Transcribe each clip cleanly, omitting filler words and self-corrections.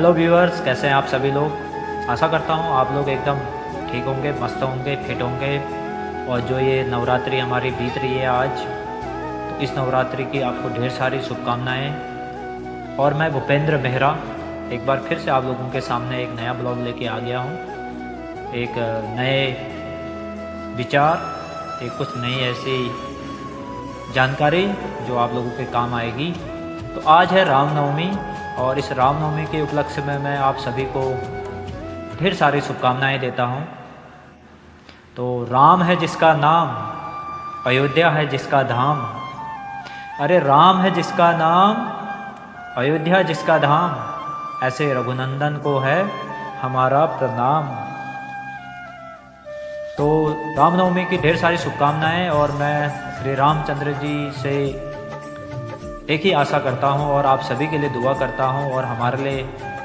Hello viewers, कैसे हैं आप सभी लोग। आशा करता हूँ आप लोग एकदम ठीक होंगे, मस्त होंगे, फिट होंगे। और जो ये नवरात्रि हमारी बीत रही है आज, तो इस नवरात्रि की आपको ढेर सारी शुभकामनाएं। और मैं भूपेंद्र मेहरा एक बार फिर से आप लोगों के सामने एक नया ब्लॉग लेके आ गया हूँ। एक नए विचार, एक कुछ नई ऐसी जानकारी जो आप लोगों के काम आएगी। तो आज है रामनवमी, और इस रामनवमी के उपलक्ष्य में मैं आप सभी को ढेर सारी शुभकामनाएं देता हूं। तो राम है जिसका नाम, अयोध्या है जिसका धाम। अरे राम है जिसका नाम, अयोध्या जिसका धाम, ऐसे रघुनंदन को है हमारा प्रणाम। तो रामनवमी की ढेर सारी शुभकामनाएं, और मैं श्री रामचंद्र जी से एक ही आशा करता हूं और आप सभी के लिए दुआ करता हूं, और हमारे लिए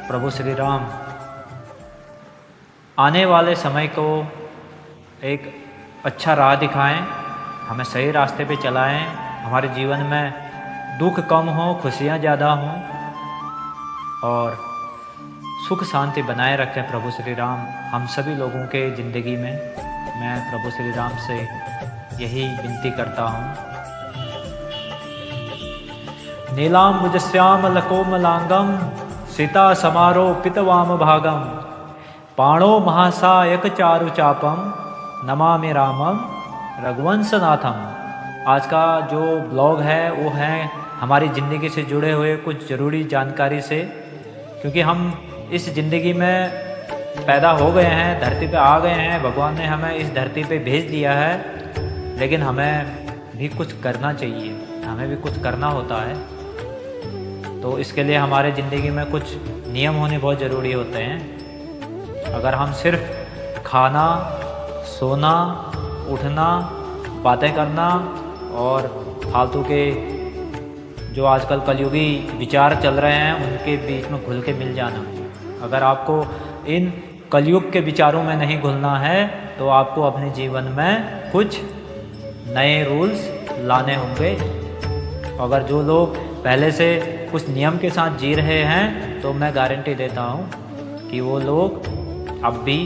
प्रभु श्री राम आने वाले समय को एक अच्छा राह दिखाएं, हमें सही रास्ते पे चलाएं, हमारे जीवन में दुख कम हो, खुशियां ज़्यादा हों, और सुख शांति बनाए रखें प्रभु श्री राम हम सभी लोगों के ज़िंदगी में। मैं प्रभु श्री राम से यही विनती करता हूँ। नीलाम्बुजश्यामलकोमलांगं सीता समारोपित वाम भागम पाणो महासायक चारु चापम नमामि रामम रघुवंशनाथम। आज का जो ब्लॉग है वो है हमारी ज़िंदगी से जुड़े हुए कुछ ज़रूरी जानकारी से, क्योंकि हम इस ज़िंदगी में पैदा हो गए हैं, धरती पे आ गए हैं, भगवान ने हमें इस धरती पे भेज दिया है, लेकिन हमें भी कुछ करना चाहिए, हमें भी कुछ करना होता है। तो इसके लिए हमारे ज़िंदगी में कुछ नियम होने बहुत ज़रूरी होते हैं। अगर हम सिर्फ खाना, सोना, उठना, बातें करना और फालतू के जो आजकल कलयुगी विचार चल रहे हैं उनके बीच में घुल के मिल जाना, अगर आपको इन कलयुग के विचारों में नहीं घुलना है तो आपको अपने जीवन में कुछ नए रूल्स लाने होंगे। अगर जो लोग पहले से कुछ नियम के साथ जी रहे हैं तो मैं गारंटी देता हूँ कि वो लोग अब भी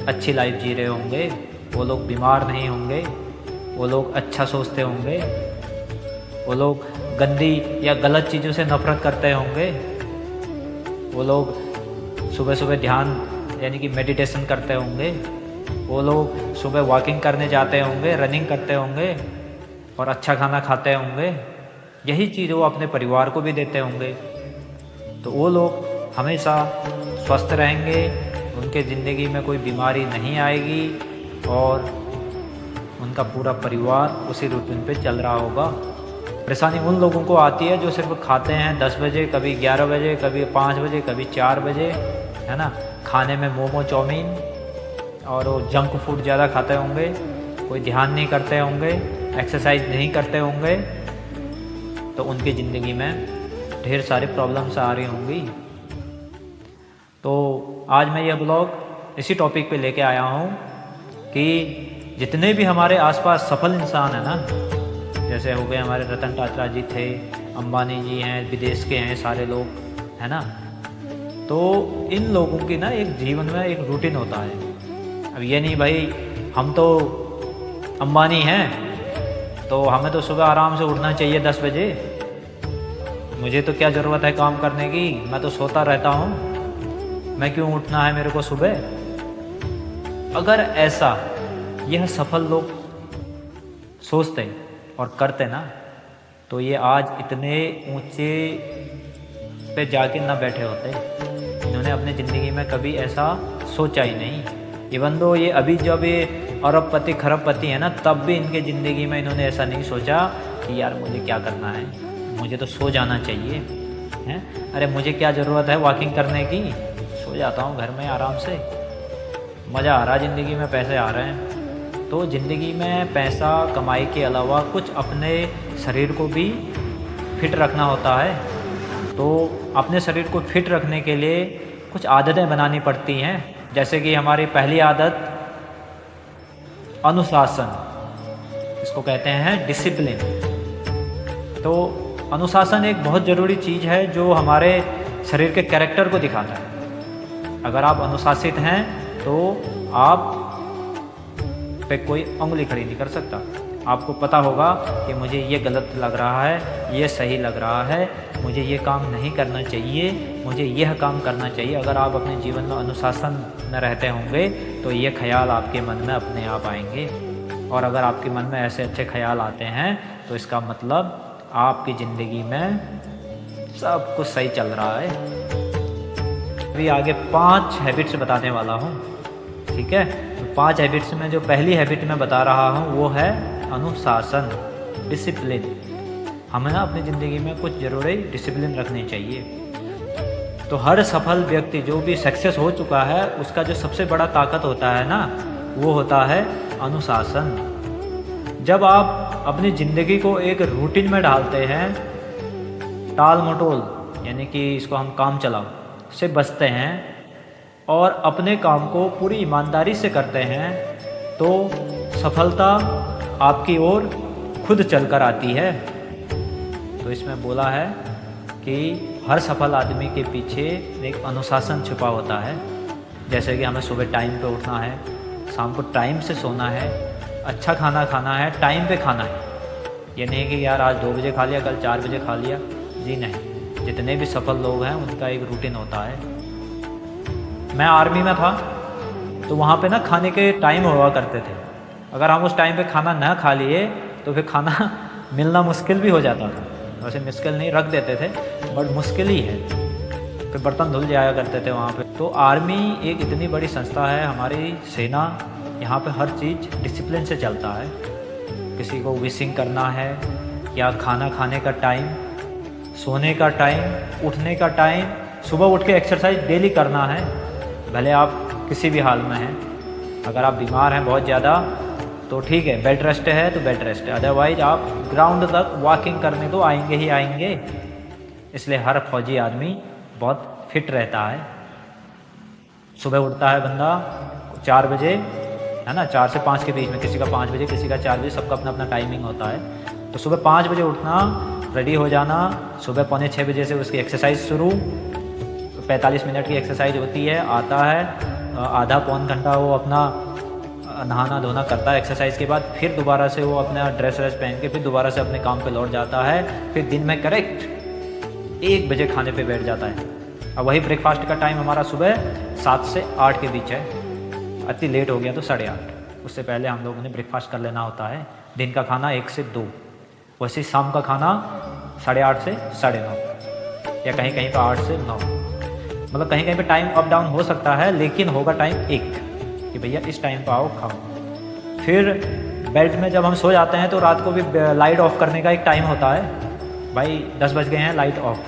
अच्छी लाइफ जी रहे होंगे, वो लोग बीमार नहीं होंगे, वो लोग अच्छा सोचते होंगे, वो लोग गंदी या गलत चीज़ों से नफरत करते होंगे, वो लोग सुबह सुबह ध्यान यानी कि मेडिटेशन करते होंगे, वो लोग सुबह वॉकिंग करने जाते होंगे, रनिंग करते होंगे और अच्छा खाना खाते होंगे। यही चीज़ वो अपने परिवार को भी देते होंगे। तो वो लोग हमेशा स्वस्थ रहेंगे, उनके ज़िंदगी में कोई बीमारी नहीं आएगी और उनका पूरा परिवार उसी रूटीन पे चल रहा होगा। परेशानी उन लोगों को आती है जो सिर्फ खाते हैं 10 बजे, कभी 11 बजे, कभी 5 बजे, कभी 4 बजे, है ना। खाने में मोमो, चाउमीन और वो जंक फूड ज़्यादा खाते होंगे, कोई ध्यान नहीं करते होंगे, एक्सरसाइज नहीं करते होंगे, तो उनकी ज़िंदगी में ढेर सारी प्रॉब्लम्स आ रही होंगी। तो आज मैं यह ब्लॉग इसी टॉपिक पे लेके आया हूँ कि जितने भी हमारे आसपास सफल इंसान हैं ना, जैसे हो गए हमारे रतन टाटा जी थे, अंबानी जी हैं, विदेश के हैं सारे लोग, है ना। तो इन लोगों की ना एक जीवन में एक रूटीन होता है। अब ये नहीं भाई हम तो अंबानी हैं तो हमें तो सुबह आराम से उठना चाहिए 10 बजे, मुझे तो क्या ज़रूरत है काम करने की, मैं तो सोता रहता हूँ, मैं क्यों उठना है मेरे को सुबह। अगर ऐसा यह सफल लोग सोचते और करते ना, तो ये आज इतने ऊंचे पे जाके ना बैठे होते। इन्होंने अपनी ज़िंदगी में कभी ऐसा सोचा ही नहीं। इवन दो ये अभी जब ये अरबपति खरबपति है ना, तब भी इनके ज़िंदगी में इन्होंने ऐसा नहीं सोचा कि यार मुझे क्या करना है, मुझे तो सो जाना चाहिए, हैं। अरे मुझे क्या ज़रूरत है वॉकिंग करने की, सो जाता हूँ घर में आराम से, मज़ा आ रहा है ज़िंदगी में, पैसे आ रहे हैं। तो ज़िंदगी में पैसा कमाई के अलावा कुछ अपने शरीर को भी फिट रखना होता है। तो अपने शरीर को फिट रखने के लिए कुछ आदतें बनानी पड़ती हैं। जैसे कि हमारी पहली आदत अनुशासन, इसको कहते हैं डिसिप्लिन। तो अनुशासन एक बहुत ज़रूरी चीज़ है जो हमारे शरीर के कैरेक्टर को दिखाता है। अगर आप अनुशासित हैं तो आप पे कोई उंगली खड़ी नहीं कर सकता। आपको पता होगा कि मुझे ये गलत लग रहा है, ये सही लग रहा है, मुझे ये काम नहीं करना चाहिए, मुझे यह काम करना चाहिए। अगर आप अपने जीवन में अनुशासन में रहते होंगे तो ये ख्याल आपके मन में अपने आप आएंगे। और अगर आपके मन में ऐसे अच्छे ख्याल आते हैं तो इसका मतलब आपकी ज़िंदगी में सब कुछ सही चल रहा है। अभी आगे 5 हैबिट्स बताने वाला हूँ, ठीक है। तो 5 हैबिट्स में जो पहली हैबिट मैं बता रहा हूँ वो है अनुशासन, डिसिप्लिन। हमें ना अपनी ज़िंदगी में कुछ ज़रूरी डिसिप्लिन रखनी चाहिए। तो हर सफल व्यक्ति जो भी सक्सेस हो चुका है उसका जो सबसे बड़ा ताकत होता है ना, वो होता है अनुशासन। जब आप अपनी ज़िंदगी को एक रूटीन में डालते हैं, टाल मटोल यानी कि इसको हम काम चलाओ से बचते हैं और अपने काम को पूरी ईमानदारी से करते हैं, तो सफलता आपकी ओर खुद चलकर आती है। तो इसमें बोला है कि हर सफल आदमी के पीछे एक अनुशासन छुपा होता है। जैसे कि हमें सुबह टाइम पे उठना है, शाम को टाइम से सोना है, अच्छा खाना खाना है, टाइम पे खाना है। ये नहीं कि यार आज 2 बजे खा लिया, कल 4 बजे खा लिया, जी नहीं। जितने भी सफल लोग हैं उनका एक रूटीन होता है। मैं आर्मी में था तो वहाँ पे ना खाने के टाइम हुआ करते थे। अगर हम उस टाइम पे खाना ना खा लिए तो फिर खाना मिलना मुश्किल भी हो जाता था। वैसे मुश्किल नहीं, रख देते थे, बट मुश्किल ही है। फिर बर्तन धुल जाया करते थे वहाँ पे। तो आर्मी एक इतनी बड़ी संस्था है, हमारी सेना, यहाँ पे हर चीज़ डिसिप्लिन से चलता है। किसी को विशिंग करना है या खाना खाने का टाइम, सोने का टाइम, उठने का टाइम, सुबह उठ के एक्सरसाइज डेली करना है, भले आप किसी भी हाल में हैं। अगर आप बीमार हैं बहुत ज़्यादा तो ठीक है, बेड रेस्ट है तो बेड रेस्ट है, अदरवाइज आप ग्राउंड तक वॉकिंग करने तो आएंगे ही आएंगे। इसलिए हर फौजी आदमी बहुत फिट रहता है। सुबह उठता है बंदा 4 बजे, है ना, 4 से 5 के बीच में, किसी का 5 बजे, किसी का 4 बजे, सबका अपना अपना टाइमिंग होता है। तो सुबह 5 बजे उठना, रेडी हो जाना, सुबह 5:45 बजे से उसकी एक्सरसाइज शुरू। 45 मिनट की एक्सरसाइज होती है, आता है, आधा पौन घंटा वो अपना नहाना धोना करता है एक्सरसाइज के बाद, फिर दोबारा से वो अपना ड्रेस व्रेस पहन के फिर दोबारा से अपने काम पे लौट जाता है। फिर दिन में करेक्ट 1 बजे खाने पे बैठ जाता है। अब वही ब्रेकफास्ट का टाइम हमारा सुबह 7 से 8 के बीच है। अति लेट हो गया तो 8:30, उससे पहले हम लोगों ने ब्रेकफास्ट कर लेना होता है। दिन का खाना 1 से 2, वैसे शाम का खाना 8:30 से 9:30 या कहीं कहीं पर 8 से 9, मतलब कहीं कहीं पे टाइम अप डाउन हो सकता है, लेकिन होगा टाइम 1 कि भैया इस टाइम पर आओ खाओ। फिर बेड में जब हम सो जाते हैं तो रात को भी लाइट ऑफ करने का एक टाइम होता है, भाई 10 बज गए हैं लाइट ऑफ।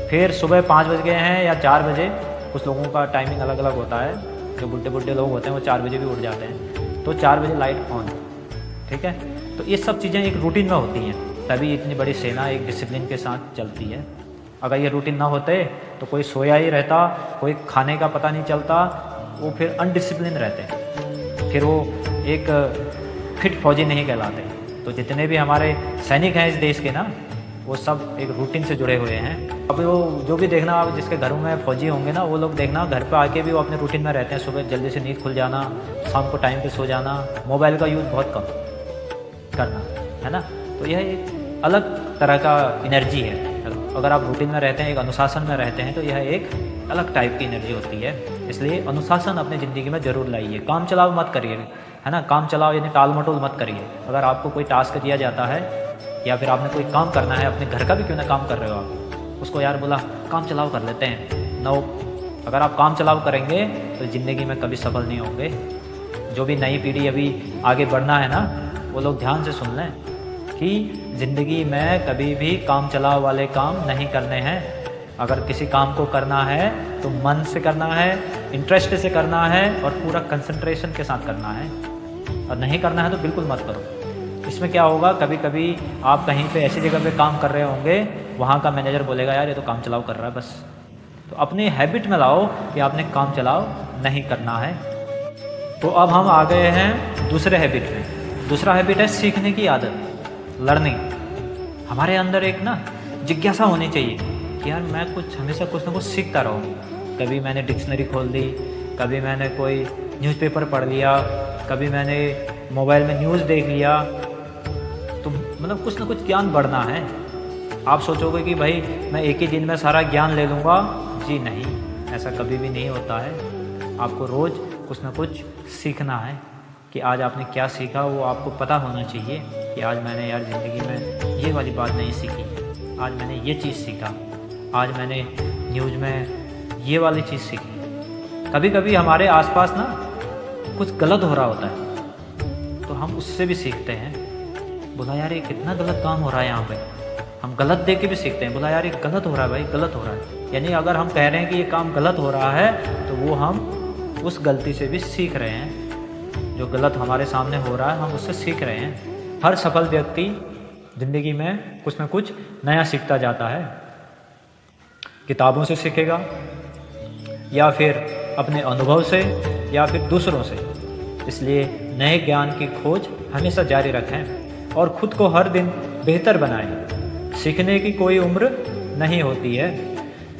फिर सुबह 5 बज गए हैं या 4 बजे, कुछ लोगों का टाइमिंग अलग अलग होता है, जो बुढ़े लोग होते हैं वो 4 बजे भी उठ जाते हैं, तो 4 बजे लाइट ऑन, ठीक है। तो ये सब चीज़ें एक रूटीन में होती हैं, तभी इतनी बड़ी सेना एक डिसिप्लिन के साथ चलती है। अगर ये रूटीन ना होते तो कोई सोया ही रहता, कोई खाने का पता नहीं चलता, वो फिर अनडिसिप्लिन रहते हैं, फिर वो एक फिट फौजी नहीं कहलाते। तो जितने भी हमारे सैनिक हैं इस देश के ना, वो सब एक रूटीन से जुड़े हुए हैं। अभी वो जो भी देखना, आप जिसके घरों में फौजी होंगे ना, वो लोग देखना घर पे आके भी वो अपने रूटीन में रहते हैं। सुबह जल्दी से नींद खुल जाना, शाम को टाइम पे सो जाना, मोबाइल का यूज़ बहुत कम करना, है ना। तो यह एक अलग तरह का एनर्जी है। अगर आप रूटीन में रहते हैं, एक अनुशासन में रहते हैं, तो यह एक अलग टाइप की एनर्जी होती है। इसलिए अनुशासन अपनी ज़िंदगी में ज़रूर लाइए। काम चलाओ मत करिए, है ना, काम चलाओ यानी टाल मटोल मत करिए। अगर आपको कोई टास्क दिया जाता है या फिर आपने कोई काम करना है, अपने घर का भी क्यों ना काम कर रहे हो आप, उसको यार बोला काम चलाओ कर लेते हैं, नो। अगर आप काम चलाओ करेंगे तो ज़िंदगी में कभी सफल नहीं होंगे। जो भी नई पीढ़ी अभी आगे बढ़ना है ना, वो लोग ध्यान से सुन लें कि ज़िंदगी में कभी भी काम चलाओ वाले काम नहीं करने हैं। अगर किसी काम को करना है तो मन से करना है, इंटरेस्ट से करना है और पूरा कंसंट्रेशन के साथ करना है, और नहीं करना है तो बिल्कुल मत करो। इसमें क्या होगा, कभी कभी आप कहीं पे ऐसी जगह पे काम कर रहे होंगे, वहाँ का मैनेजर बोलेगा यार ये तो काम चलाओ कर रहा है बस। तो अपनी हैबिट में लाओ कि आपने काम चलाओ नहीं करना है। तो अब हम आ गए हैं दूसरे हैबिट में। दूसरा हैबिट है सीखने की आदत, लर्निंग। हमारे अंदर एक ना जिज्ञासा होनी चाहिए कि यार मैं हमेशा कुछ ना कुछ सीखता रहूँ। कभी मैंने डिक्शनरी खोल दी, कभी मैंने कोई न्यूज़पेपर पढ़ लिया, कभी मैंने मोबाइल में न्यूज़ देख लिया। तो मतलब कुछ ना कुछ ज्ञान बढ़ना है। आप सोचोगे कि भाई मैं एक ही दिन में सारा ज्ञान ले लूँगा, जी नहीं, ऐसा कभी भी नहीं होता है। आपको रोज़ कुछ ना कुछ सीखना है कि आज आपने क्या सीखा, वो आपको पता होना चाहिए कि आज मैंने यार ज़िंदगी में ये वाली बात नहीं सीखी, आज मैंने ये चीज़ सीखा, आज मैंने न्यूज़ में ये वाली चीज़ सीखी। कभी कभी हमारे आसपास ना कुछ गलत हो रहा होता है, तो हम उससे भी सीखते हैं। बोला यार ये कितना गलत काम हो रहा है यहाँ पे, हम गलत देख के भी सीखते हैं। बोला यार ये गलत हो रहा है भाई, गलत हो रहा है। यानी अगर हम कह रहे हैं कि ये काम गलत हो रहा है, तो वो हम उस गलती से भी सीख रहे हैं। जो गलत हमारे सामने हो रहा है, हम उससे सीख रहे हैं। हर सफल व्यक्ति ज़िंदगी में कुछ ना कुछ नया सीखता जाता है। किताबों से सीखेगा, या फिर अपने अनुभव से, या फिर दूसरों से। इसलिए नए ज्ञान की खोज हमेशा जारी रखें और ख़ुद को हर दिन बेहतर बनाएं। सीखने की कोई उम्र नहीं होती है,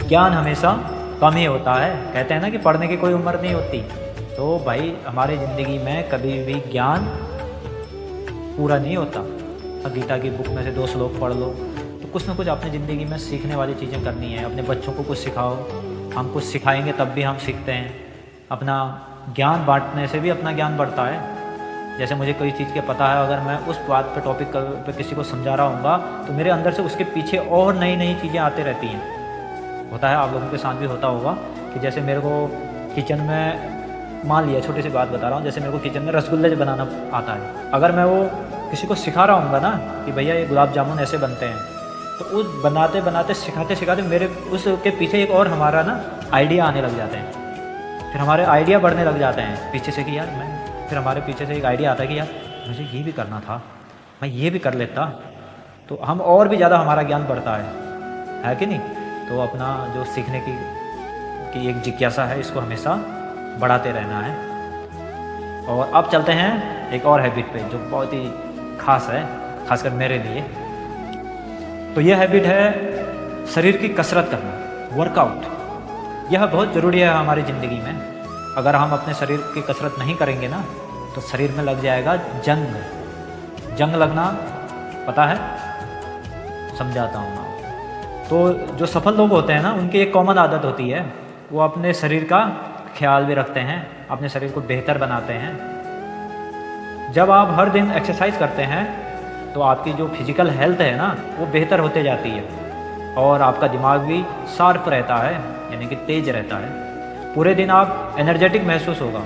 ज्ञान हमेशा कम ही होता है। कहते हैं ना कि पढ़ने की कोई उम्र नहीं होती। तो भाई हमारी ज़िंदगी में कभी भी ज्ञान पूरा नहीं होता। गीता की बुक में से 2 श्लोक पढ़ लो, तो कुछ ना कुछ अपनी ज़िंदगी में सीखने वाली चीज़ें करनी है। अपने बच्चों को कुछ सिखाओ, हम कुछ सिखाएंगे तब भी हम सीखते हैं। अपना ज्ञान बांटने से भी अपना ज्ञान बढ़ता है। जैसे मुझे कोई चीज़ के पता है, अगर मैं उस बात पे टॉपिक पे किसी को समझा रहा हूँगा, तो मेरे अंदर से उसके पीछे और नई नई चीज़ें आती रहती हैं। होता है, आप लोगों के साथ भी होता होगा कि जैसे मेरे को किचन में, मान लिया छोटी सी बात बता रहा हूँ, जैसे मेरे को किचन में रसगुल्ले बनाना आता है। अगर मैं वो किसी को सिखा रहा हूँगा ना कि भैया ये गुलाब जामुन ऐसे बनते हैं, तो उस बनाते बनाते सिखाते सिखाते मेरे उसके पीछे एक और हमारा ना आइडिया आने लग जाते हैं। फिर हमारे आइडिया बढ़ने लग जाते हैं पीछे से कि यार फिर हमारे पीछे से एक आइडिया आता है कि यार मुझे ये भी करना था, मैं ये भी कर लेता। तो हम और भी ज़्यादा हमारा ज्ञान बढ़ता है कि नहीं। तो अपना जो सीखने की एक जिज्ञासा है, इसको हमेशा बढ़ाते रहना है। और अब चलते हैं एक और हैबिट पे जो बहुत ही ख़ास है, खासकर मेरे लिए। तो यह हैबिट है शरीर की कसरत करना, वर्कआउट। यह बहुत ज़रूरी है हमारी ज़िंदगी में। अगर हम अपने शरीर की कसरत नहीं करेंगे ना, तो शरीर में लग जाएगा जंग लगना, पता है, समझाता हूँ मैं। तो जो सफल लोग होते हैं ना, उनकी एक कॉमन आदत होती है, वो अपने शरीर का ख्याल भी रखते हैं, अपने शरीर को बेहतर बनाते हैं। जब आप हर दिन एक्सरसाइज करते हैं, तो आपकी जो फिजिकल हेल्थ है ना, वो बेहतर होते जाती है और आपका दिमाग भी शार्प रहता है, यानी कि तेज रहता है। पूरे दिन आप एनर्जेटिक महसूस होगा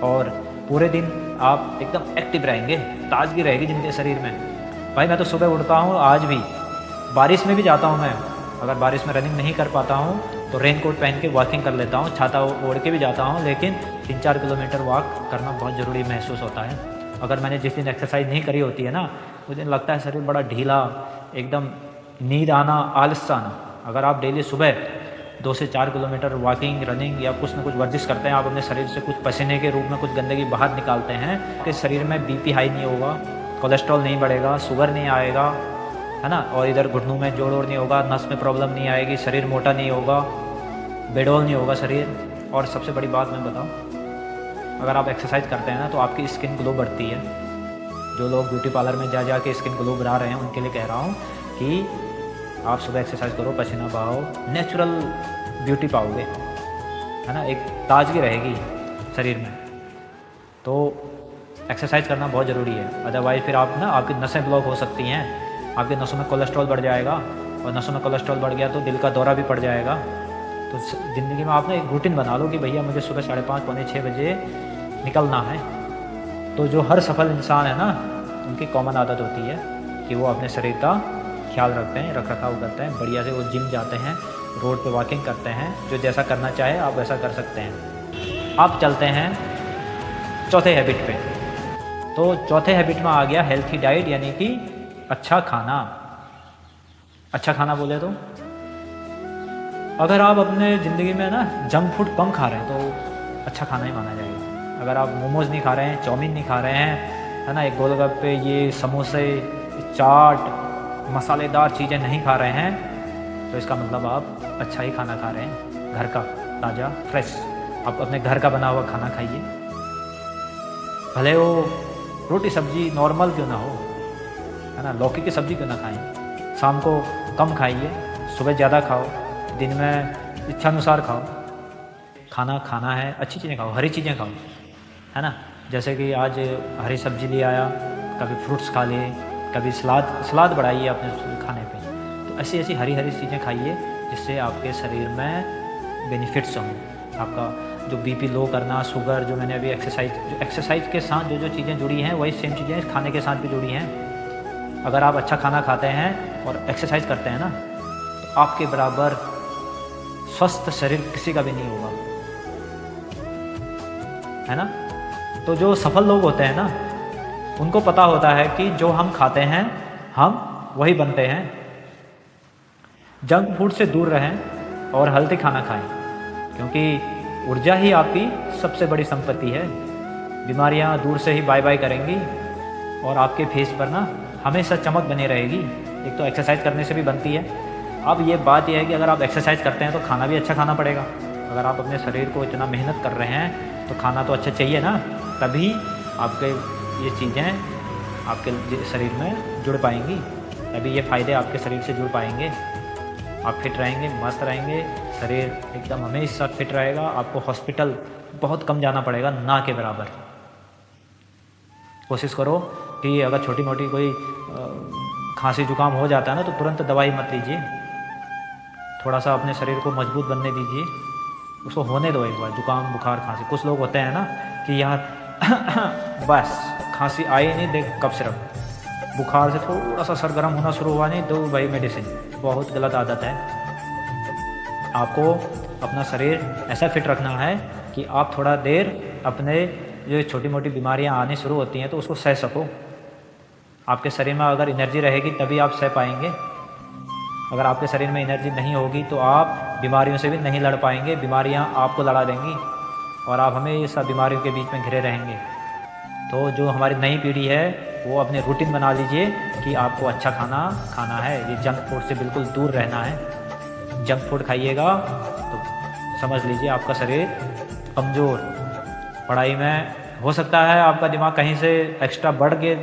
और पूरे दिन आप एकदम एक्टिव रहेंगे, ताजगी रहेगी जिनके शरीर में। भाई मैं तो सुबह उठता हूँ, आज भी बारिश में भी जाता हूँ मैं। अगर बारिश में रनिंग नहीं कर पाता हूँ तो रेनकोट पहन के वॉकिंग कर लेता हूँ, छाता ओढ़ के भी जाता हूँ, लेकिन 3-4 किलोमीटर वॉक करना बहुत ज़रूरी महसूस होता है। अगर मैंने जिस दिन एक्सरसाइज नहीं करी होती है ना, उस दिन लगता है शरीर बड़ा ढीला, एकदम नींद आना, आलस आना। अगर आप डेली सुबह 2 से 4 किलोमीटर वॉकिंग, रनिंग या कुछ ना कुछ वर्जिश करते हैं, आप अपने शरीर से कुछ पसीने के रूप में कुछ गंदगी बाहर निकालते हैं, कि शरीर में बीपी हाई नहीं होगा, कोलेस्ट्रॉल नहीं बढ़ेगा, शुगर नहीं आएगा, है ना। और इधर घुटनों में जोड़ नहीं होगा, नस में प्रॉब्लम नहीं आएगी, शरीर मोटा नहीं होगा, बेडोल नहीं होगा शरीर। और सबसे बड़ी बात मैं बताऊँ, अगर आप एक्सरसाइज करते हैं ना, तो आपकी स्किन ग्लो बढ़ती है। जो लोग ब्यूटी पार्लर में जा के स्किन ग्लो बढ़ा रहे हैं, उनके लिए कह रहा हूँ कि आप सुबह एक्सरसाइज करो, पसीना बहाओ, नेचुरल ब्यूटी पाओगे, है ना, एक ताजगी रहेगी शरीर में। तो एक्सरसाइज करना बहुत ज़रूरी है। अदरवाइज़ फिर आप ना, आपकी नसें ब्लॉक हो सकती हैं, आपके नसों में कोलेस्ट्रॉल बढ़ जाएगा, और नसों में कोलेस्ट्रॉल बढ़ गया तो दिल का दौरा भी पड़ जाएगा। तो ज़िंदगी में आप ना एक रूटीन बना लो कि भैया मुझे सुबह 5:30 पौने 6 बजे निकलना है। तो जो हर सफल इंसान है ना, उनकी कॉमन आदत होती है कि वो अपने शरीर का ख्याल रखते हैं, रख रखाव करते हैं, बढ़िया से वो जिम जाते हैं, रोड पे वॉकिंग करते हैं। जो जैसा करना चाहे आप वैसा कर सकते हैं। आप चलते हैं चौथे हैबिट पे। तो चौथे हैबिट में आ गया हेल्थी डाइट, यानी कि अच्छा खाना। अच्छा खाना बोले तो अगर आप अपने ज़िंदगी में ना जंक फूड कम खा रहे हैं तो अच्छा खाना ही माना जाएगा। अगर आप मोमोज़ नहीं खा रहे हैं, चाउमीन नहीं खा रहे हैं, है ना, एक गोलगप्पे, ये समोसे, चाट, मसालेदार चीज़ें नहीं खा रहे हैं, तो इसका मतलब आप अच्छा ही खाना खा रहे हैं, घर का ताज़ा फ्रेश। आप अपने घर का बना हुआ खाना खाइए, भले वो रोटी सब्जी नॉर्मल क्यों ना हो, है ना, लौकी की सब्ज़ी क्यों ना खाएं। शाम को कम खाइए, सुबह ज़्यादा खाओ, दिन में इच्छानुसार खाओ। खाना खाना है, अच्छी चीज़ें खाओ, हरी चीज़ें खाओ, है ना। जैसे कि आज हरी सब्जी ले आया, कभी फ्रूट्स खा लिए, कभी सलाद बढ़ाइए अपने खाने पे। तो ऐसी ऐसी हरी हरी चीज़ें खाइए जिससे आपके शरीर में बेनिफिट्स हों। आपका जो बीपी लो करना, शुगर, जो मैंने अभी एक्सरसाइज के साथ जो चीज़ें जुड़ी हैं वही सेम चीज़ें खाने के साथ भी जुड़ी हैं। अगर आप अच्छा खाना खाते हैं और एक्सरसाइज करते हैं ना, तो आपके बराबर स्वस्थ शरीर किसी का भी नहीं होगा, है ना। तो जो सफल लोग होते हैं ना, उनको पता होता है कि जो हम खाते हैं हम वही बनते हैं। जंक फूड से दूर रहें और हेल्थी खाना खाएं, क्योंकि ऊर्जा ही आपकी सबसे बड़ी संपत्ति है। बीमारियां दूर से ही बाय बाय करेंगी और आपके फेस पर ना हमेशा चमक बनी रहेगी। एक तो एक्सरसाइज करने से भी बनती है। अब ये बात यह है कि अगर आप एक्सरसाइज करते हैं तो खाना भी अच्छा खाना पड़ेगा। अगर आप अपने शरीर को इतना मेहनत कर रहे हैं तो खाना तो अच्छा चाहिए ना, तभी आपके ये चीज़ें आपके शरीर में जुड़ पाएंगी, तभी ये फ़ायदे आपके शरीर से जुड़ पाएंगे। आप फिट रहेंगे, मस्त रहेंगे, शरीर एकदम हमेशा फिट रहेगा। आपको हॉस्पिटल बहुत कम जाना पड़ेगा, ना के बराबर। कोशिश करो कि अगर छोटी मोटी कोई खांसी जुकाम हो जाता है ना, तो तुरंत दवाई मत लीजिए। थोड़ा सा अपने शरीर को मजबूत बनने दीजिए, उसको होने दो एक बार। जुकाम, बुखार, खांसी, कुछ लोग होते हैं ना कि यार बस खांसी आई नहीं, देख कफ सिरप, बुखार से थोड़ा सा सर गर्म होना शुरू हुआ नहीं, दो भाई मेडिसिन। बहुत गलत आदत है। आपको अपना शरीर ऐसा फिट रखना है कि आप थोड़ा देर अपने जो छोटी मोटी बीमारियां आनी शुरू होती हैं तो उसको सह सको। आपके शरीर में अगर एनर्जी रहेगी तभी आप सह पाएंगे। अगर आपके शरीर में एनर्जी नहीं होगी तो आप बीमारियों से भी नहीं लड़ पाएंगे, बीमारियां आपको लड़ा देंगी और आप हमेशा बीमारियों के बीच में घिरे रहेंगे। तो जो हमारी नई पीढ़ी है वो अपने रूटीन बना लीजिए कि आपको अच्छा खाना खाना है, ये जंक फूड से बिल्कुल दूर रहना है। जंक फूड खाइएगा तो समझ लीजिए आपका शरीर कमज़ोर। पढ़ाई में हो सकता है आपका दिमाग कहीं से एक्स्ट्रा बढ़ के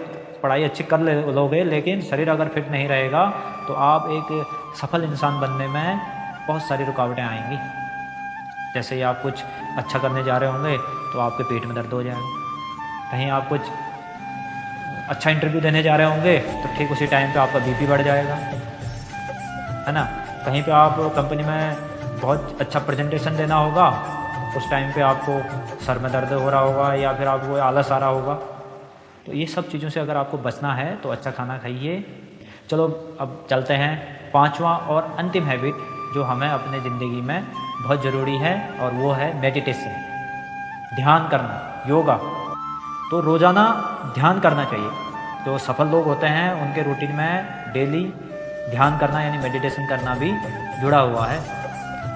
पढ़ाई अच्छी कर लोगे, लेकिन शरीर अगर फिट नहीं रहेगा तो आप एक सफल इंसान बनने में बहुत सारी रुकावटें आएंगी। जैसे ही आप कुछ अच्छा करने जा रहे होंगे तो आपके पेट में दर्द हो जाएगा। कहीं आप कुछ अच्छा इंटरव्यू देने जा रहे होंगे तो ठीक उसी टाइम पे आपका बीपी बढ़ जाएगा, है ना। कहीं पे आप कंपनी में बहुत अच्छा प्रेजेंटेशन देना होगा, उस टाइम पे आपको सर में दर्द हो रहा होगा या फिर आपको आलस आ रहा होगा। तो ये सब चीज़ों से अगर आपको बचना है तो अच्छा खाना खाइए। चलो अब चलते हैं 5वां और अंतिम हैबिट जो हमें अपने ज़िंदगी में बहुत ज़रूरी है, और वो है मेडिटेशन, ध्यान करना, योगा। तो रोज़ाना ध्यान करना चाहिए। जो सफल लोग होते हैं उनके रूटीन में डेली ध्यान करना यानी मेडिटेशन करना भी जुड़ा हुआ है।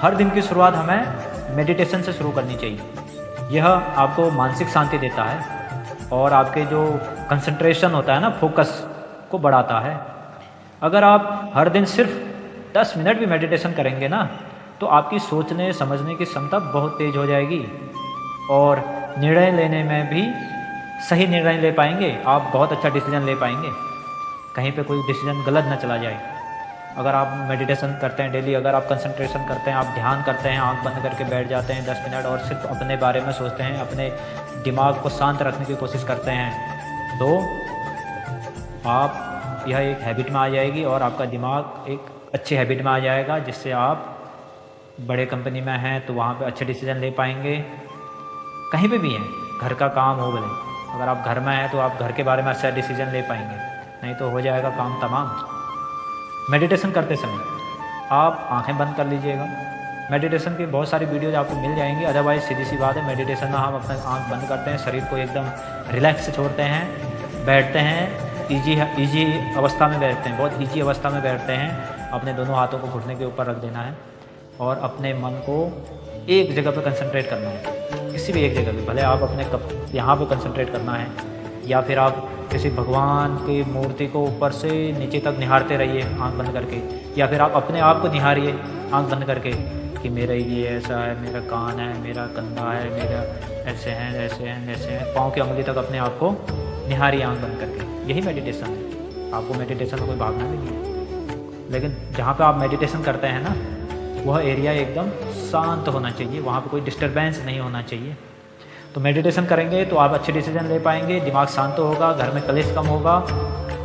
हर दिन की शुरुआत हमें मेडिटेशन से शुरू करनी चाहिए। यह आपको मानसिक शांति देता है और आपके जो कंसंट्रेशन होता है ना, फोकस को बढ़ाता है। अगर आप हर दिन सिर्फ 10 मिनट भी मेडिटेशन करेंगे ना, तो आपकी सोचने समझने की क्षमता बहुत तेज हो जाएगी और निर्णय लेने में भी सही निर्णय ले पाएंगे। आप बहुत अच्छा डिसीजन ले पाएंगे, कहीं पे कोई डिसीजन गलत ना चला जाए। अगर आप मेडिटेशन करते हैं डेली, अगर आप कंसंट्रेशन करते हैं, आप ध्यान करते हैं, आंख बंद करके बैठ जाते हैं 10 मिनट और सिर्फ अपने बारे में सोचते हैं, अपने दिमाग को शांत रखने की कोशिश करते हैं, तो आप यह एक हैबिट में आ जाएगी और आपका दिमाग एक अच्छे हैबिट में आ जाएगा, जिससे आप बड़े कंपनी में हैं तो वहाँ पे अच्छे डिसीजन ले पाएंगे। कहीं पे भी हैं, घर का काम हो भले, अगर आप घर में हैं तो आप घर के बारे में अच्छा डिसीजन ले पाएंगे, नहीं तो हो जाएगा काम तमाम। मेडिटेशन करते समय आप आंखें बंद कर लीजिएगा। मेडिटेशन की बहुत सारी वीडियोज आपको मिल जाएंगी। अदरवाइज़ सीधी सी बात है, मेडिटेशन में हम अपना आंख बंद करते हैं, शरीर को एकदम रिलैक्स छोड़ते हैं, बैठते हैं, ईजी अवस्था में बैठते हैं, बहुत ईजी अवस्था में बैठते हैं। अपने दोनों हाथों को घुटने के ऊपर रख देना है और अपने मन को एक जगह पे कंसंट्रेट करना है, किसी भी एक जगह पे। भले आप अपने यहाँ पे कंसंट्रेट करना है या फिर आप किसी भगवान की मूर्ति को ऊपर से नीचे तक निहारते रहिए आंख बंद करके, या फिर आप अपने आप को निहारिए आंख बंद करके कि मेरा ये ऐसा है, मेरा कान है, मेरा कंधा है, मेरा ऐसे हैं ऐसे हैं ऐसे हैं, पाँव की उंगली तक अपने आप को निहारिए आंख बंद करके। यही मेडिटेशन है। आपको मेडिटेशन में कोई भागना भी नहीं है, लेकिन जहाँ पे आप मेडिटेशन करते हैं ना, वह एरिया एकदम शांत होना चाहिए, वहाँ पे कोई डिस्टरबेंस नहीं होना चाहिए। तो मेडिटेशन करेंगे तो आप अच्छे डिसीजन ले पाएंगे, दिमाग शांत होगा, घर में कलेश कम होगा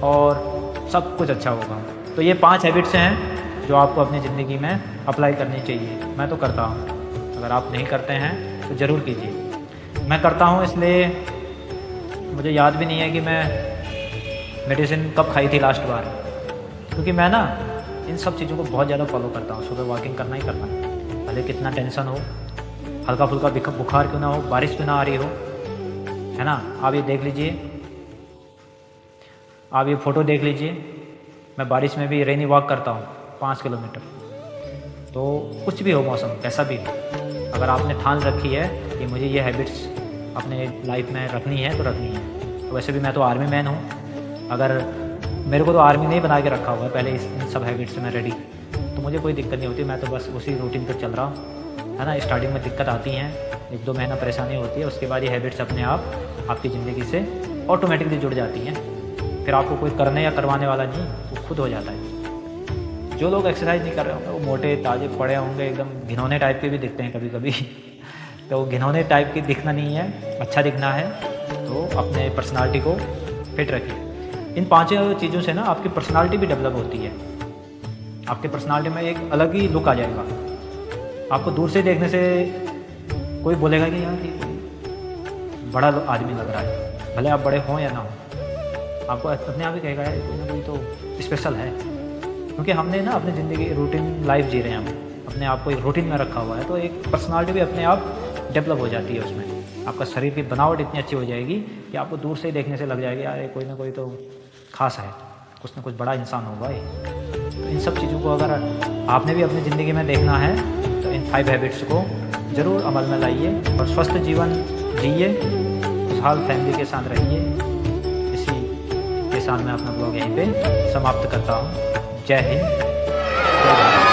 और सब कुछ अच्छा होगा। तो ये 5 हैबिट्स हैं जो आपको अपनी ज़िंदगी में अप्लाई करनी चाहिए। मैं तो करता हूँ, अगर आप नहीं करते हैं तो ज़रूर कीजिए। मैं करता हूँ, इसलिए मुझे याद भी नहीं है कि मैं मेडिसिन कब खाई थी लास्ट बार, क्योंकि मैं ना इन सब चीज़ों को बहुत ज़्यादा फॉलो करता हूँ। सुबह वॉकिंग करना ही करना है, भले कितना टेंशन हो, हल्का फुल्का बुखार क्यों ना हो, बारिश क्यों ना आ रही हो, है ना। आप ये देख लीजिए, आप ये फ़ोटो देख लीजिए, मैं बारिश में भी रेनी वॉक करता हूँ 5 किलोमीटर। तो कुछ भी हो मौसम कैसा भी हो, अगर आपने ठान रखी है कि मुझे ये हैबिट्स अपने लाइफ में रखनी है तो रखनी है। तो वैसे भी मैं तो आर्मी मैन हूँ, अगर मेरे को तो आर्मी ने ही बना के रखा हुआ है पहले इन सब हैबिट्स से मैं रेडी, तो मुझे कोई दिक्कत नहीं होती। मैं तो बस उसी रूटीन पर चल रहा हूँ, है ना। स्टार्टिंग में दिक्कत आती हैं, 1-2 महीना परेशानी होती है, उसके बाद ये हैबिट्स अपने आप आपकी ज़िंदगी से ऑटोमेटिकली जुड़ जाती हैं। फिर आपको कोई करने या करवाने वाला नहीं, वो खुद हो जाता है। जो लोग एक्सरसाइज नहीं कर रहे होंगे वो मोटे ताजे पड़े होंगे, एकदम घिनौने टाइप के भी दिखते हैं कभी कभी तो घिनौने टाइप की दिखना नहीं है, अच्छा दिखना है तो अपने पर्सनालिटी को फिट रखिए। इन 5 चीज़ों से ना आपकी पर्सनालिटी भी डेवलप होती है। आपके पर्सनालिटी में एक अलग ही लुक आ जाएगा। आपको दूर से देखने से कोई बोलेगा कि यार ये कोई बड़ा आदमी लग रहा है, भले आप बड़े हों या ना हो, आपको अपने आप ही कहेगा यार कोई ना कोई तो स्पेशल है। क्योंकि हमने ना अपनी ज़िंदगी रूटीन लाइफ जी रहे हैं, हम अपने आप को एक रूटीन में रखा हुआ है, तो एक पर्सनालिटी भी अपने आप डेवलप हो जाती है। उसमें आपका शरीर की बनावट इतनी अच्छी हो जाएगी कि आपको दूर से ही देखने से लग जाएगी यार ये कोई ना कोई तो खास है, कुछ ना कुछ बड़ा इंसान होगा ये। तो इन सब चीज़ों को अगर आपने भी अपनी ज़िंदगी में देखना है तो इन 5 हैबिट्स को ज़रूर अमल में लाइए और स्वस्थ जीवन जिए, खुशहाल फैमिली के साथ रहिए। इसी के साथ मैं अपना ब्लॉग यहीं पे समाप्त करता हूँ। जय हिंद, जय भारत।